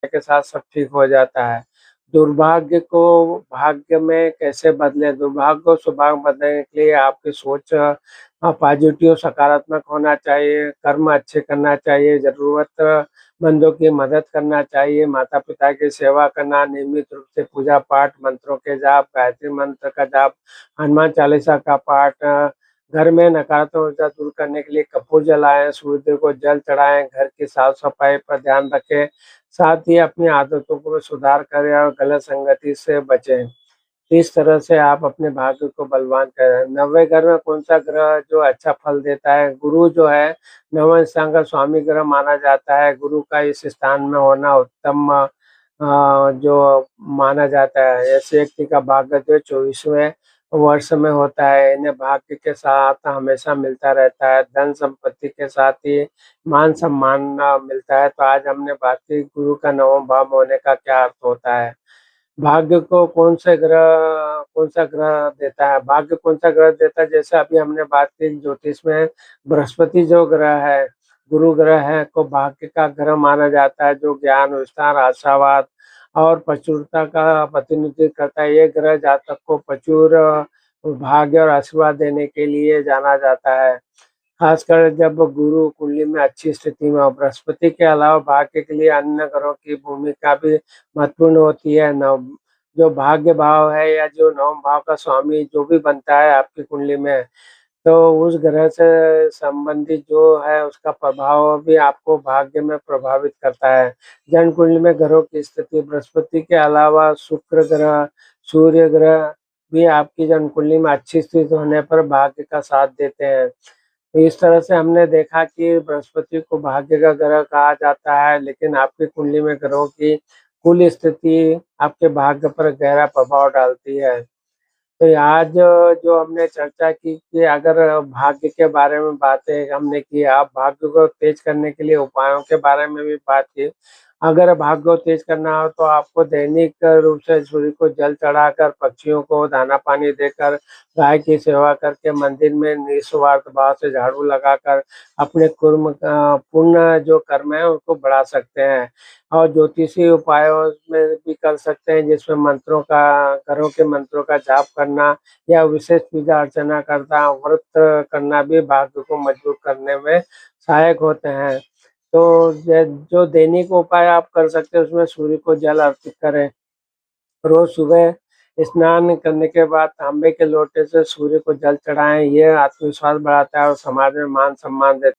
के साथ सब ठीक हो जाता है। दुर्भाग्य को भाग्य में कैसे बदलें? दुर्भाग्य को सौभाग्य बदलने के लिए आपकी सोच पॉजिटिव सकारात्मक होना चाहिए, कर्म अच्छे करना चाहिए, ज़रूरतमंदों की मदद करना चाहिए, माता-पिता की सेवा करना, नियमित रूप से पूजा-पाठ, मंत्रों के जाप, गायत्री मंत्र का जाप, हनुमान चालीसा का पाठ, घर में नकारात्मक ऊर्जा दूर करने के लिए कपूर जलाएँ, सूर्यदेव को जल चढ़ाएँ, घर की साफ-सफाई पर ध्यान रखें, साथ ही अपनी आदतों को सुधार करें और गलत संगति से बचें। इस तरह से आप अपने भाग्य को बलवान करें। नवें घर में कौन-सा ग्रह जो अच्छा फल देता है? गुरु जो है, नवें स्थान का स्वामी ग्रह माना जाता है। गुरु का इस स्थान में होना उत्तम जो माना जाता है। ऐसे व्यक्ति का भाग्य जो 24वें वर्ष में होता है। इन्हें भाग्य के साथ हमेशा मिलता रहता है, धन-संपत्ति के साथ ही मान-सम्मान मिलता है। तो आज हमने बात की गुरु का नवम भाव होने का क्या अर्थ होता है। भाग्य को कौन-सा ग्रह देता है? भाग्य कौन-सा ग्रह देता है? जैसे अभी हमने बात की ज्योतिष में बृहस्पति जो ग्रह है, गुरु ग्रह है, को भाग्य का ग्रह माना जाता है, जो ज्ञान, विस्तार, आशावाद और प्रचुरता का प्रतिनिधित्व करता है। ये ग्रह जातक को प्रचुर भाग्य और आशीर्वाद देने के लिए जाना जाता है। खासकर जब गुरु कुंडली में अच्छी स्थिति में हो। बृहस्पति के अलावा भाग्य के लिए अन्य ग्रहों की भूमिका भी महत्वपूर्ण होती है। नव जो भाग्य भाव है या जो नवम भाव का स्वामी जो भी बनता है आपकी कुंडली में, तो उस ग्रह से संबंधित जो है उसका प्रभाव भी आपको भाग्य में प्रभावित करता है। जन्म कुंडली में ग्रहों की स्थिति बृहस्पति के अलावा शुक्र ग्रह, सूर्य ग्रह भी आपकी जन्म कुंडली में अच्छी स्थिति होने पर भाग्य का साथ देते हैं। तो इस तरह से हमने देखा कि बृहस्पति को भाग्य का ग्रह कहा जाता है, लेकिन आपकी कुंडली में ग्रहों की कुल स्थिति आपके भाग्य पर गहरा प्रभाव डालती है। तो आज जो हमने चर्चा की कि अगर भाग्य के बारे में बातें हमने की, आप भाग्य को तेज करने के लिए उपायों के बारे में भी बात की। अगर भाग्य को तेज करना हो तो आपको दैनिक रूप से सूर्य को जल चढ़ाकर, पक्षियों को दाना-पानी देकर, गाय की सेवा करके, मंदिर में निस्वार्थ भाव से झाड़ू लगाकर अपने पुण्य जो कर्म है उसको बढ़ा सकते हैं। और ज्योतिषीय उपायों में भी कर सकते हैं, जिसमें घरों के मंत्रों का जाप करना या विशेष पूजा अर्चना करना, व्रत करना भी भाग्य को मजबूत करने में सहायक होते हैं। तो जो दैनिक उपाय आप कर सकते हैं उसमें सूर्य को जल अर्पित करें। रोज़ सुबह स्नान करने के बाद तांबे के लोटे से सूर्य को जल चढ़ाएँ, ये आत्मविश्वास बढ़ाता है और समाज में मान-सम्मान देता है।